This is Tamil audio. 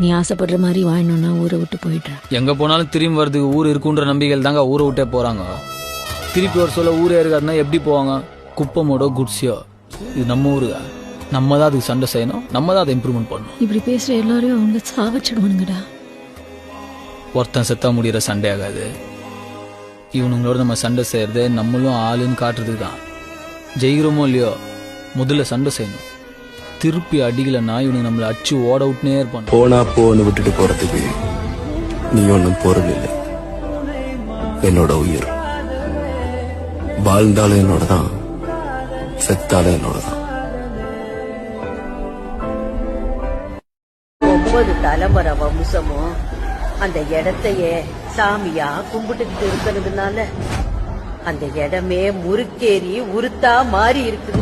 நீ ஆசைப்படுற மாதிரி வாழணும்னா ஊரை விட்டு போயிடுற. எங்க போனாலும் திரும்பி வரதுக்கு ஊர் இருக்குன்ற நம்பிக்கையில் தாங்க ஊரை விட்டே போறாங்க. திருப்பி ஒரு சொல்ல ஊரே இருக்காதுன்னா எப்படி போவாங்க? குப்பமோட குட்ஸியோ இது நம்ம ஊருங்க. நம்ம தான் அதுக்கு சண்டை செய்யணும், நம்ம தான் அதை இம்ப்ரூவ்மெண்ட் பண்ணணும். இப்படி பேசுற எல்லாரையும் அவங்க சாவச்சிடுவானுங்கடா. ஒருத்தன் செத்தா முடிகிற சண்டை ஆகாது. இவனுங்களோட நம்ம சண்டை செய்யறது நம்மளும் ஆளுன்னு காட்டுறதுக்கு தான். ஜெயிக்கிறோமோ இல்லையோ முதல்ல சண்டை செய்யணும். திருப்பி அடிக்கலன்னா இவனுக்கு நம்மளை அடிச்சு ஓட விட்டுனே இருப்பான். போனா போன்னு விட்டுட்டு போறதுக்கு நீ ஒன்னும் பொருள் இல்லை. என்னோட உயிர் வாழ்ந்தாலும் என்னோட தான், செத்தாலும் என்னோட தான். 9 தலைமுறை வம்சமும் அந்த இடத்தையே சாமியா கும்பிட்டுக்கிட்டு இருக்கிறதுனால அந்த இடமே முறுக்கேறி உருத்தா மாறி இருக்குது.